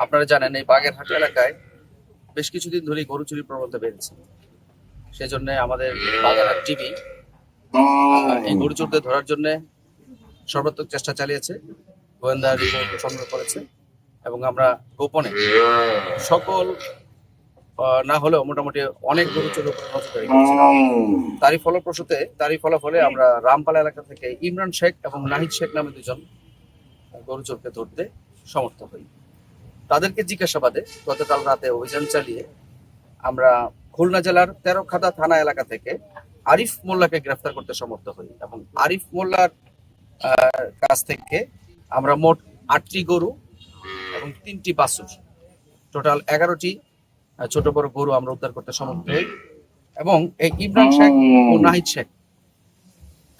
আপনারা জানেন এই বাগেরহাট এলাকায় বেশ কিছুদিন ধরেই গরু চুরির প্রবণতা বেড়েছে। সেজন্য আমাদের বাগেরহাট টিভি এই গরু চোরদের ধরার জন্য সর্বাত্মক চেষ্টা চালিয়েছে, গোয়েন্দা রিপোর্ট সংগ্রহ করেছে এবং আমরা গোপনে সকল না হলেও মোটামুটি অনেক গরু চোরের উপরে নজরদারি করছিলাম। তারই ফলাফলে আমরা রামপালা এলাকা থেকে ইমরান শেখ এবং নাহিদ শেখ নামে দুজন গরু চোরকে ধরতে সমর্থ হই। তাদেরকে জিজ্ঞাসাবাদে গতকাল রাতে অভিযান চালিয়ে আমরা খুলনা জেলার তেরোখাদা থানা এলাকা থেকে আরিফ মোল্লাকে গ্রেফতার করতে সমর্থ হই এবং আরিফ মোল্লার কাছ থেকে আমরা মোট 8টি গরু এবং 3টি বাছুর, টোটাল 11টি ছোট বড় গরু আমরা উদ্ধার করতে সমর্থ হই। এবং এই ইমরান শেখ ও নাহিদ শেখ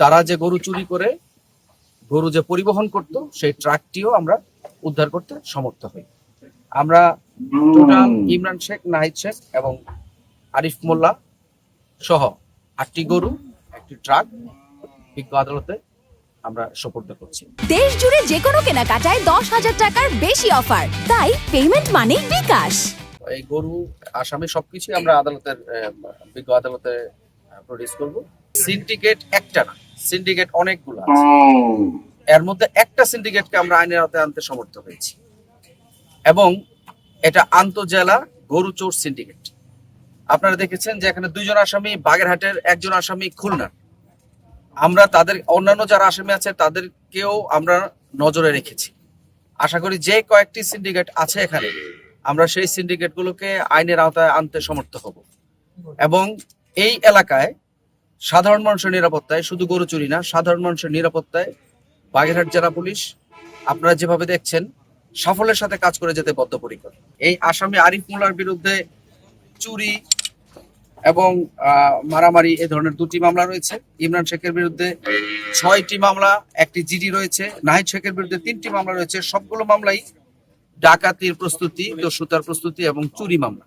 তারা যে গরু চুরি করে গরু যে পরিবহন করত সেই ট্রাকটিও আমরা উদ্ধার করতে সমর্থ হই। আমরা টোটাল ইমরান শেখ, নাহিদ শেখ এবং আরিফ মোল্লা সহ 8টি গরু, একটি ট্রাক বিজ্ঞ আদালতে আমরা সোপর্দ করছি। দেশ জুড়ে যে কোনো কেনাকাটায় 10,000 টাকার বেশি অফার, তাই পেমেন্ট মানেই বিকাশ। এই গরু আসামি সবকিছুই আমরা আদালতের বিজ্ঞ আদালতে প্রডিউস করব। সিন্ডিকেট একটা না, সিন্ডিকেট অনেকগুলো আছে। এর মধ্যে একটা সিন্ডিকেটকে আমরা আইনের আওতায় আনতে সমর্থ হয়েছি এবং এটা আন্তঃজেলা গরু চোর সিন্ডিকেট। আপনারা দেখেছেন যে এখানে 2জন আসামি বাগেরহাটের, 1জন আসামি খুলনার। আমরা তাদের অন্যান্য যারা আসামি আছে তাদেরকেও আমরা নজরে রেখেছি। আশা করি যে কয়েকটি সিন্ডিকেট আছে এখানে আমরা সেই সিন্ডিকেটগুলোকে আইনের আওতায় আনতে সমর্থ হব এবং এই এলাকায় সাধারণ মানুষের নিরাপত্তায়, শুধু গরু চুরি না, সাধারণ মানুষের নিরাপত্তায় বাগেরহাট জেলা পুলিশ আপনারা যেভাবে দেখছেন সাফল্যের সাথে কাজ করে যেতে বদ্ধপরিকর। এই আসামি আরিফ মোল্লার বিরুদ্ধে চুরি এবং মারামারি এ ধরনের 2টি মামলা রয়েছে। ইমরান শেখের বিরুদ্ধে 6টি মামলা, 1টি জিডি রয়েছে। নাহিদ শেখের বিরুদ্ধে 3টি মামলা রয়েছে। সবগুলো মামলাই ডাকাতির প্রস্তুতি, দস্যুতার প্রস্তুতি এবং চুরি মামলা।